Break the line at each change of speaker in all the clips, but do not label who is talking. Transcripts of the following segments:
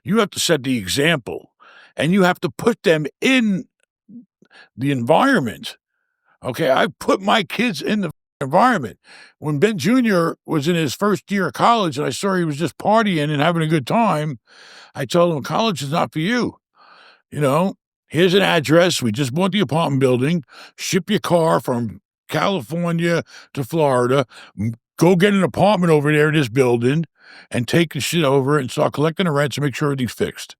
You have to set the example, and you have to put them in the environment. Okay, I put my kids in the environment. When Ben Jr. was in his first year of college and I saw he was just partying and having a good time, I told him, college is not for you. You know, here's an address. We just bought the apartment building. Ship your car from California to Florida. Go get an apartment over there in this building and take the shit over and start collecting the rents and make sure everything's fixed.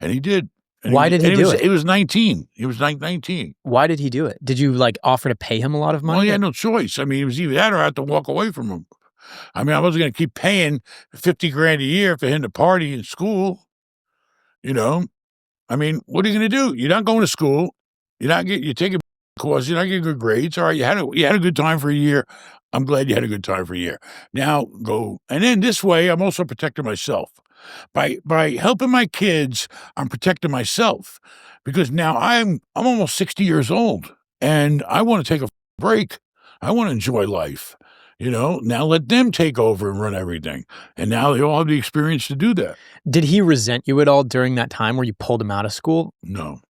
And he did. And
Why did he do it?
It was 19. He was like 19.
Why did he do it? Did you like offer to pay him a lot of money?
Well, he had no choice. I mean, it was either that or I had to walk away from him. I mean, I wasn't going to keep paying $50,000 a year for him to party in school. You know, I mean, what are you going to do? You're not going to school. You're taking courses. You're not getting good grades. All right, you had a good time for a year. I'm glad you had a good time for a year. Now go, and then this way, I'm also protecting myself. By helping my kids, I'm protecting myself because now I'm almost 60 years old and I want to take a break. I want to enjoy life. Now let them take over and run everything. And now they all have the experience to do that.
Did he resent you at all during that time where you pulled him out of school?
No.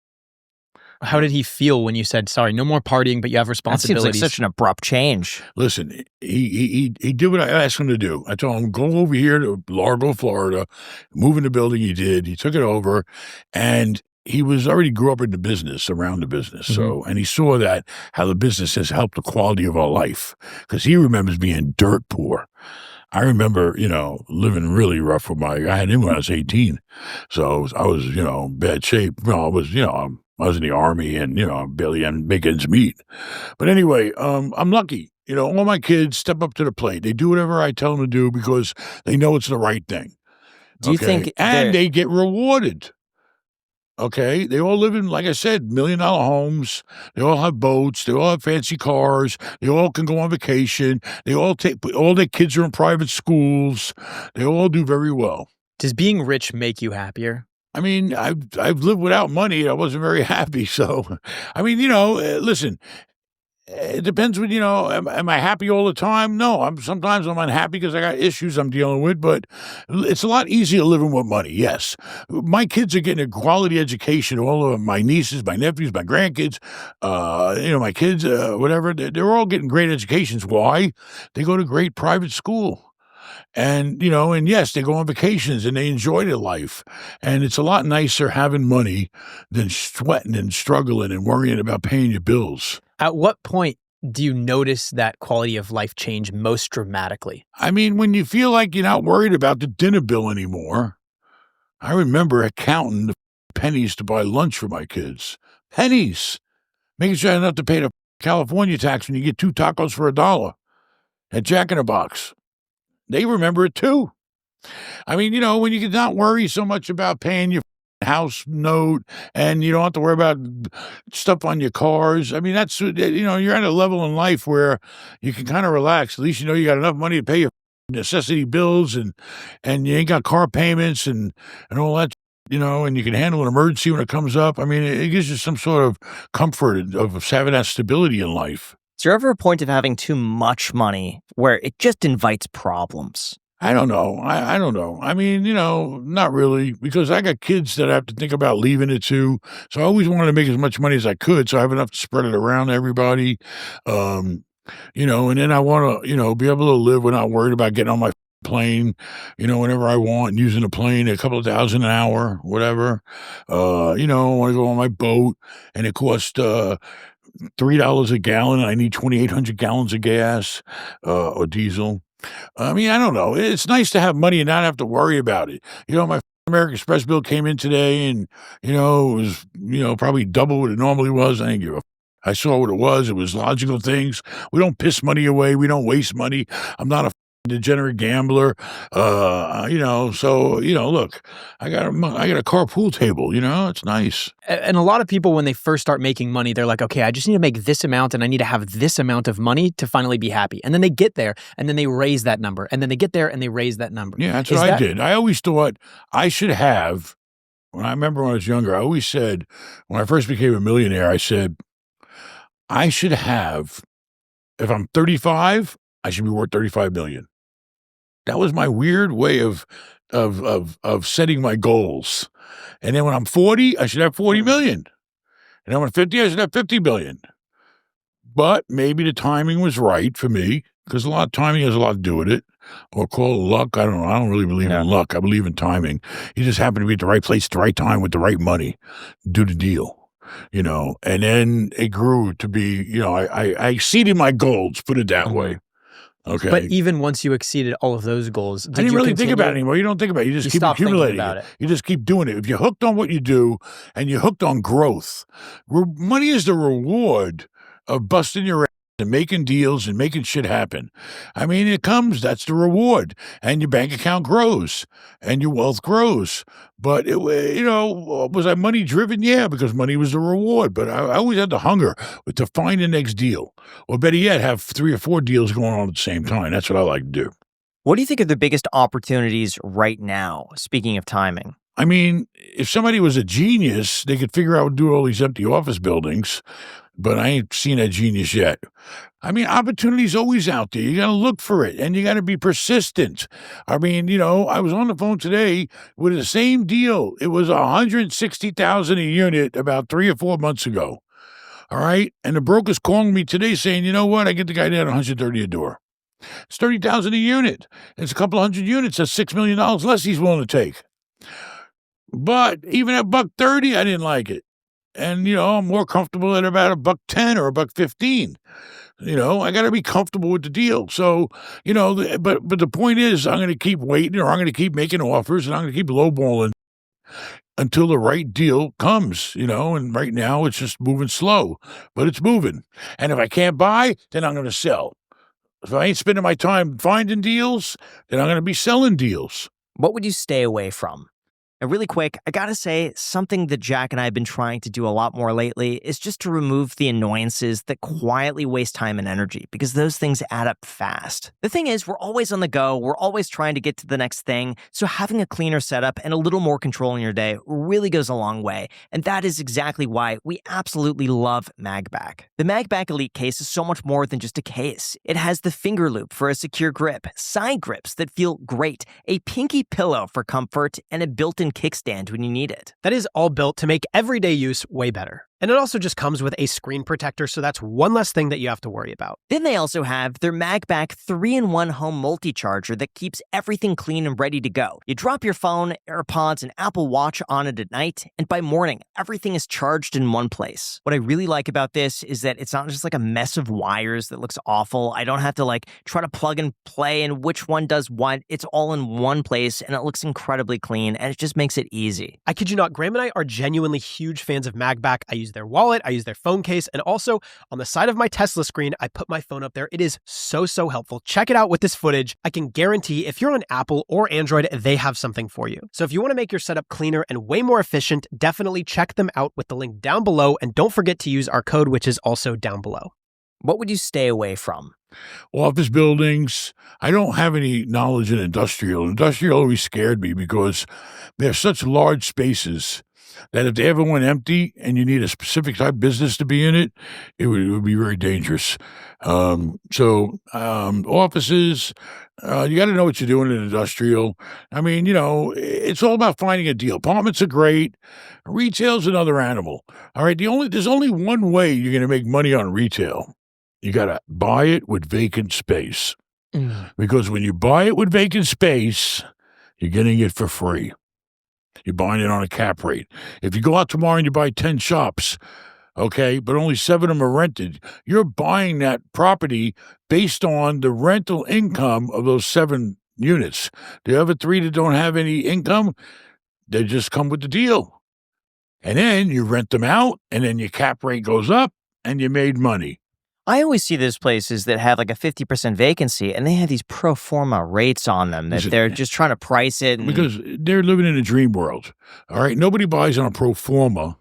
How did he feel when you said, sorry, no more partying, but you have responsibilities?
That seems like such an abrupt change.
Listen, he did what I asked him to do. I told him, go over here to Largo, Florida, move in the building. He did. He took it over, and he already grew up in the business, around the business. So, and he saw that, how the business has helped the quality of our life, because he remembers being dirt poor. I remember, living really rough I had him when I was 18. So I was, bad shape. I was in the Army and, barely make ends meet. But anyway, I'm lucky. All my kids step up to the plate. They do whatever I tell them to do because they know it's the right thing.
Do you think...
And they get rewarded. Okay? They all live in, like I said, $1 million homes. They all have boats. They all have fancy cars. They all can go on vacation. All their kids are in private schools. They all do very well.
Does being rich make you happier?
I mean, I've lived without money. I wasn't very happy. So, I mean, listen, it depends when, am I happy all the time? No, sometimes I'm unhappy because I got issues I'm dealing with, but it's a lot easier living with money. Yes. My kids are getting a quality education. All of my nieces, my nephews, my grandkids, my kids, whatever, they're all getting great educations. Why? They go to great private school. And, and yes, they go on vacations and they enjoy their life. And it's a lot nicer having money than sweating and struggling and worrying about paying your bills.
At what point do you notice that quality of life change most dramatically?
I mean, when you feel like you're not worried about the dinner bill anymore. I remember counting the pennies to buy lunch for my kids. Pennies. Making sure I don't have to pay the California tax when you get 2 tacos for $1 at Jack in the Box. They remember it too. I mean, when you can not worry so much about paying your house note and you don't have to worry about stuff on your cars. I mean, that's, you're at a level in life where you can kind of relax. At least you got enough money to pay your necessity bills and you ain't got car payments and all that, and you can handle an emergency when it comes up. I mean, it gives you some sort of comfort of having that stability in life.
Is there ever a point of having too much money where it just invites problems?
I don't know. I don't know. I mean, not really, because I got kids that I have to think about leaving it to. So I always wanted to make as much money as I could, so I have enough to spread it around to everybody. And then I want to, be able to live without worried about getting on my plane, whenever I want, and using the plane a couple of $1,000 an hour, whatever. I want to go on my boat, and it costs $3 a gallon. I need 2,800 gallons of gas or diesel. I mean, I don't know. It's nice to have money and not have to worry about it. My American Express bill came in today and, it was, probably double what it normally was. I didn't give a I saw what it was. It was logical things. We don't piss money away. We don't waste money. I'm not a degenerate gambler. So, look, I got a carpool table, it's nice.
And a lot of people, when they first start making money, they're like, okay, I just need to make this amount and I need to have this amount of money to finally be happy. And then they get there and then they raise that number. And then they get there and they raise that number.
Yeah, that's what I did. I always thought I should have, when I was younger, I always said, when I first became a millionaire, I said, I should have, if I'm 35, I should be worth 35 million. That was my weird way of of setting my goals. And then when I'm 40, I should have 40 million. And then when I'm 50, I should have 50 billion. But maybe the timing was right for me, because a lot of timing has a lot to do with it. Or call it luck. I don't know. I don't really believe in luck. I believe in timing. You just happen to be at the right place at the right time with the right money. Do the deal. And then it grew to be, I exceeded my goals, put it that way. Okay.
But even once you exceeded all of those goals,
I didn't really think about it anymore. You don't think about it. You just keep accumulating it. You just keep doing it. If you're hooked on what you do and you're hooked on growth, money is the reward of busting your ass and making deals and making shit happen. I mean, it comes, that's the reward. And your bank account grows and your wealth grows. But, was I money driven? Yeah, because money was the reward. But I always had the hunger to find the next deal. Or better yet, have 3 or 4 deals going on at the same time. That's what I like to do.
What do you think are the biggest opportunities right now, speaking of timing?
I mean, if somebody was a genius, they could figure out how to do all these empty office buildings. But I ain't seen that genius yet. I mean, opportunity's always out there. You got to look for it, and you got to be persistent. I mean, I was on the phone today with the same deal. It was $160,000 a unit about 3 or 4 months ago. All right, and the broker's calling me today saying, you know what? I get the guy down at $130 a door. It's $30,000 a unit. It's a couple hundred units. That's $6 million less he's willing to take. But even at $130, I didn't like it. And, I'm more comfortable at about $110 or $115. I got to be comfortable with the deal. So, but the point is, I'm going to keep waiting, or I'm going to keep making offers, and I'm going to keep lowballing until the right deal comes, and right now it's just moving slow, but it's moving. And if I can't buy, then I'm going to sell. If I ain't spending my time finding deals, then I'm going to be selling deals.
What would you stay away from? And really quick, I gotta say, something that Jack and I have been trying to do a lot more lately is just to remove the annoyances that quietly waste time and energy, because those things add up fast. The thing is, we're always on the go, we're always trying to get to the next thing, so having a cleaner setup and a little more control in your day really goes a long way, and that is exactly why we absolutely love MagBack. The MagBack Elite case is so much more than just a case. It has the finger loop for a secure grip, side grips that feel great, a pinky pillow for comfort, and a built-in kickstand when you need it.
That is all built to make everyday use way better. And it also just comes with a screen protector, so that's one less thing that you have to worry about.
Then they also have their MagBack 3-in-1 home multi-charger that keeps everything clean and ready to go. You drop your phone, AirPods, and Apple Watch on it at night, and by morning, everything is charged in one place. What I really like about this is that it's not just like a mess of wires that looks awful. I don't have to try to plug and play and which one does what. It's all in one place, and it looks incredibly clean, and it just makes it easy.
I kid you not, Graham and I are genuinely huge fans of MagBack. I use their wallet, I use their phone case, and also on the side of my Tesla screen, I put my phone up there. It is so helpful. Check it out with this footage. I can guarantee if you're on Apple or Android, they have something for you. So if you want to make your setup cleaner and way more efficient, definitely check them out with the link down below, and don't forget to use our code, which is also down below.
What would you stay away from?
Office buildings. I don't have any knowledge in industrial. Industrial always scared me because they're such large spaces that if they ever went empty and you need a specific type of business to be in it, it would be very dangerous. Offices, you got to know what you're doing in industrial. I mean, it's all about finding a deal. Apartments are great. Retail's another animal. All right. There's only one way you're going to make money on retail. You got to buy it with vacant space. Because when you buy it with vacant space, you're getting it for free. You're buying it on a cap rate. If you go out tomorrow and you buy 10 shops, okay, but only 7 of them are rented, you're buying that property based on the rental income of those 7 units. The other 3 that don't have any income, they just come with the deal. And then you rent them out, and then your cap rate goes up, and you made money.
I always see those places that have a 50% vacancy, and they have these pro forma rates on them that they're just trying to price it.
Because they're living in a dream world. All right. Nobody buys on a pro forma,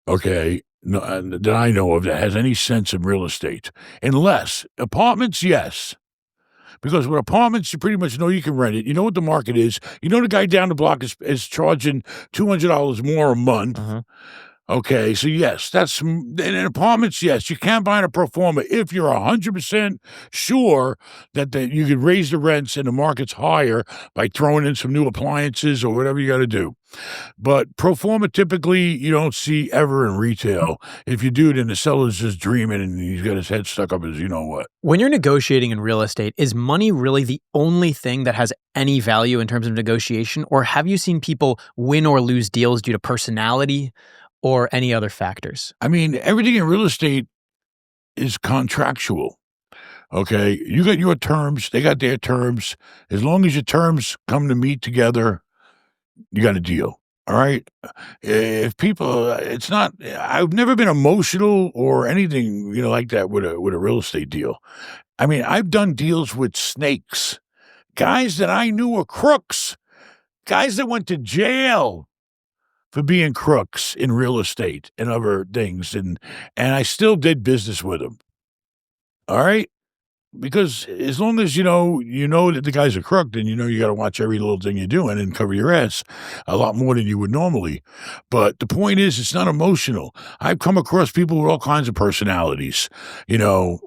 okay, that I know of that has any sense of real estate. Unless apartments, yes. Because with apartments, you pretty much know you can rent it. You know what the market is. You know the guy down the block is charging $200 more a month. Okay, so yes, in apartments, yes, you can buy in a pro forma if you're 100% sure that you could raise the rents and the market's higher by throwing in some new appliances or whatever you gotta do. But pro forma, typically, you don't see ever in retail. If you do, then the seller's just dreaming and he's got his head stuck up his you know what.
When you're negotiating in real estate, is money really the only thing that has any value in terms of negotiation? Or have you seen people win or lose deals due to personality or any other factors?
I mean, everything in real estate is contractual. Okay, you got your terms, they got their terms. As long as your terms come to meet together, you got a deal. All right. If people, it's not. I've never been emotional or anything, like that with a real estate deal. I mean, I've done deals with snakes, guys that I knew were crooks, guys that went to jail for being crooks in real estate and other things, and I still did business with them. All right. Because as long as you know that the guy's a crook, then you got to watch every little thing you're doing and cover your ass a lot more than you would normally. But the point is, it's not emotional. I've come across people with all kinds of personalities, you know,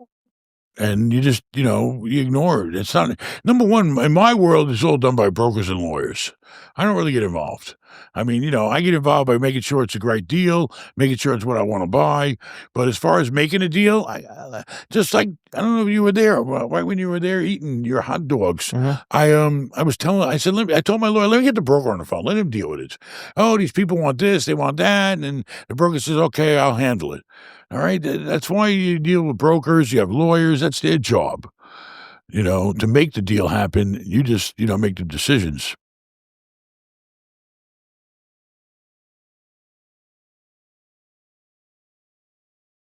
and you just, you ignore it. It's not, number one, in my world, it's all done by brokers and lawyers. I don't really get involved. I mean, I get involved by making sure it's a great deal, making sure it's what I want to buy. But as far as making a deal, just like, I don't know if you were there, right when you were there eating your hot dogs. I told my lawyer, let me get the broker on the phone, let him deal with it. Oh, these people want this, they want that. And the broker says, okay, I'll handle it. All right. That's why you deal with brokers. You have lawyers. That's their job, to make the deal happen. You just, make the decisions.